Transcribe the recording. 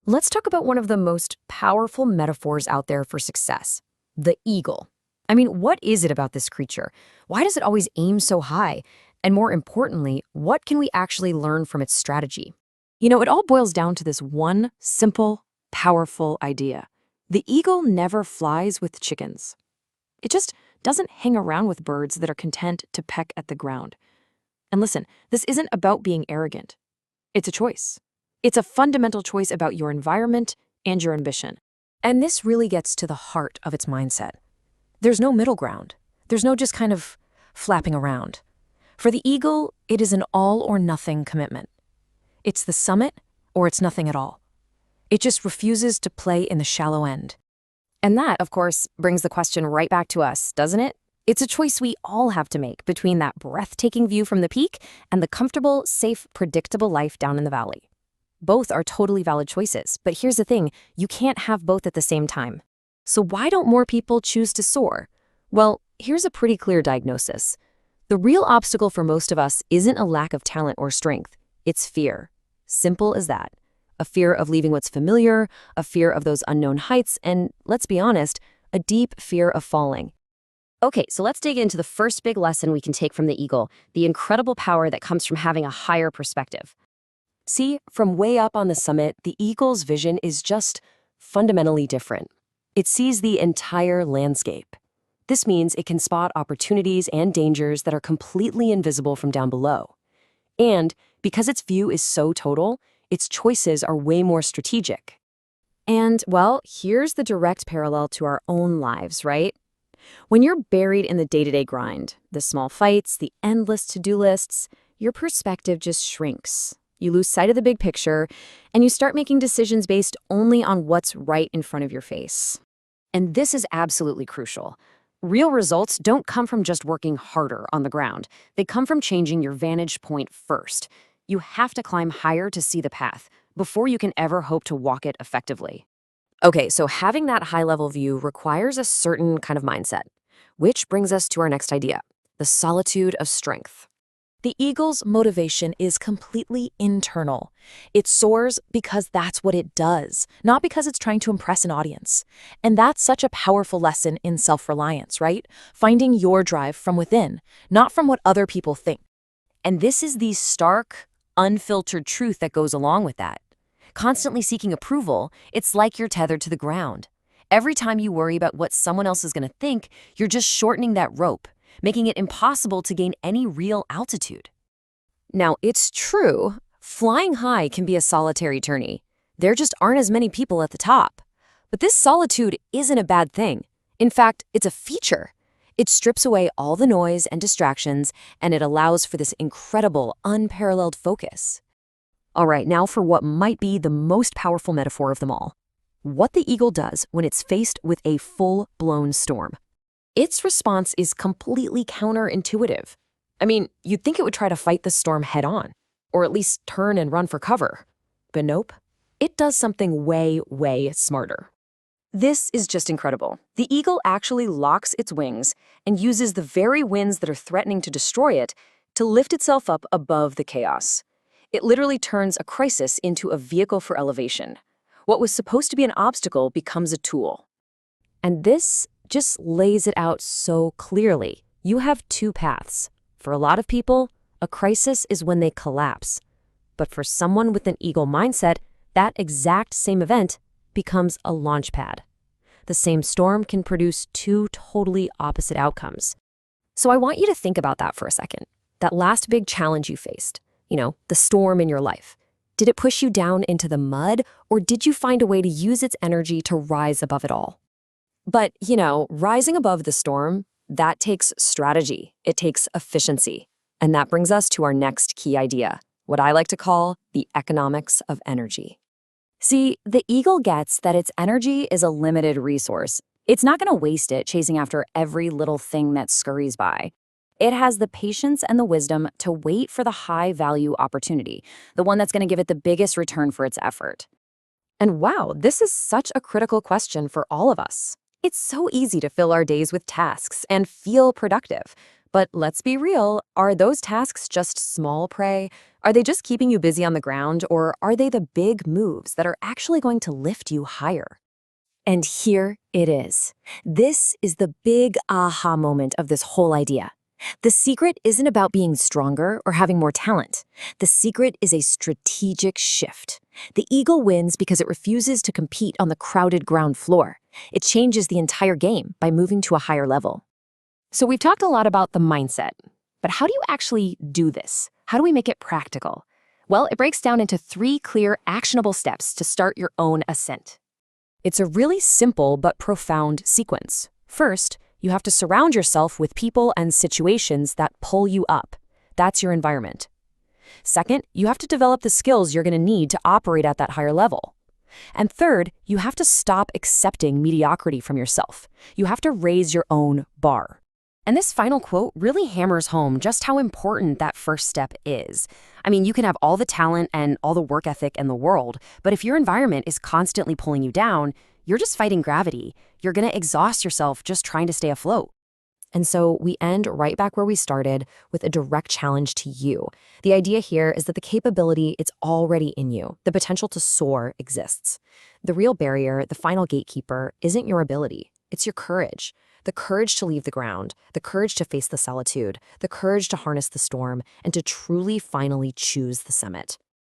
Let's talk about one of the most powerful metaphors out there for success, the eagle. I mean, what is it about this creature? Why does it always aim so high? And more importantly, what can we actually learn from its strategy? It all boils down to this one simple, powerful idea. The eagle never flies with chickens. It just doesn't hang around with birds that are content to peck at the ground. And listen, this isn't about being arrogant. It's a choice. It's a fundamental choice about your environment and your ambition. And this really gets to the heart of its mindset. There's no middle ground. There's no just kind of flapping around. For the eagle, it is an all-or-nothing commitment. It's the summit or it's nothing at all. It just refuses to play in the shallow end. And that, of course, brings the question right back to us, doesn't it? It's a choice we all have to make between that breathtaking view from the peak and the comfortable, safe, predictable life down in the valley. Both are totally valid choices, but here's the thing, you can't have both at the same time. So why don't more people choose to soar? Well, here's a pretty clear diagnosis. The real obstacle for most of us isn't a lack of talent or strength, it's fear. Simple as that. A fear of leaving what's familiar, a fear of those unknown heights, and let's be honest, a deep fear of falling. Okay, so let's dig into the first big lesson we can take from the eagle, the incredible power that comes from having a higher perspective. See, from way up on the summit, the eagle's vision is just fundamentally different. It sees the entire landscape. This means it can spot opportunities and dangers that are completely invisible from down below. And because its view is so total, its choices are way more strategic. And, well, here's the direct parallel to our own lives, right? When you're buried in the day-to-day grind, the small fights, the endless to-do lists, your perspective just shrinks. You lose sight of the big picture, and you start making decisions based only on what's right in front of your face. And this is absolutely crucial. Real results don't come from just working harder on the ground. They come from changing your vantage point first. You have to climb higher to see the path before you can ever hope to walk it effectively. Okay, so having that high-level view requires a certain kind of mindset, which brings us to our next idea, the solitude of strength. The eagle's motivation is completely internal. It soars because that's what it does, not because it's trying to impress an audience. And that's such a powerful lesson in self-reliance, right? Finding your drive from within, not from what other people think. And this is the stark, unfiltered truth that goes along with that. Constantly seeking approval, it's like you're tethered to the ground. Every time you worry about what someone else is going to think, you're just shortening that rope, making it impossible to gain any real altitude. Now, it's true, flying high can be a solitary journey. There just aren't as many people at the top. But this solitude isn't a bad thing. In fact, it's a feature. It strips away all the noise and distractions, and it allows for this incredible, unparalleled focus. All right, now for what might be the most powerful metaphor of them all. What the eagle does when it's faced with a full-blown storm. Its response is completely counterintuitive. I mean, you'd think it would try to fight the storm head-on, or at least turn and run for cover. But nope, it does something way, way smarter. This is just incredible. The eagle actually locks its wings and uses the very winds that are threatening to destroy it to lift itself up above the chaos. It literally turns a crisis into a vehicle for elevation. What was supposed to be an obstacle becomes a tool. And this just lays it out so clearly. You have two paths. For a lot of people, a crisis is when they collapse. But for someone with an eagle mindset, that exact same event becomes a launch pad. The same storm can produce two totally opposite outcomes. So I want you to think about that for a second. That last big challenge you faced, the storm in your life. Did it push you down into the mud, or did you find a way to use its energy to rise above it all? But, rising above the storm, that takes strategy. It takes efficiency. And that brings us to our next key idea, what I like to call the economics of energy. See, the eagle gets that its energy is a limited resource. It's not going to waste it chasing after every little thing that scurries by. It has the patience and the wisdom to wait for the high-value opportunity, the one that's going to give it the biggest return for its effort. And wow, this is such a critical question for all of us. It's so easy to fill our days with tasks and feel productive. But let's be real, are those tasks just small prey? Are they just keeping you busy on the ground, or are they the big moves that are actually going to lift you higher? And here it is. This is the big aha moment of this whole idea. The secret isn't about being stronger or having more talent. The secret is a strategic shift. The eagle wins because it refuses to compete on the crowded ground floor. It changes the entire game by moving to a higher level. So we've talked a lot about the mindset, but how do you actually do this? How do we make it practical? Well, it breaks down into 3 clear, actionable steps to start your own ascent. It's a really simple but profound sequence. First, you have to surround yourself with people and situations that pull you up. That's your environment. Second, you have to develop the skills you're going to need to operate at that higher level. And third, you have to stop accepting mediocrity from yourself. You have to raise your own bar. And this final quote really hammers home just how important that first step is. I mean, you can have all the talent and all the work ethic in the world, but if your environment is constantly pulling you down, you're just fighting gravity. You're going to exhaust yourself just trying to stay afloat. And so we end right back where we started with a direct challenge to you. The idea here is that the capability, it's already in you. The potential to soar exists. The real barrier, the final gatekeeper, isn't your ability. It's your courage. The courage to leave the ground, the courage to face the solitude, the courage to harness the storm, and to truly finally choose the summit.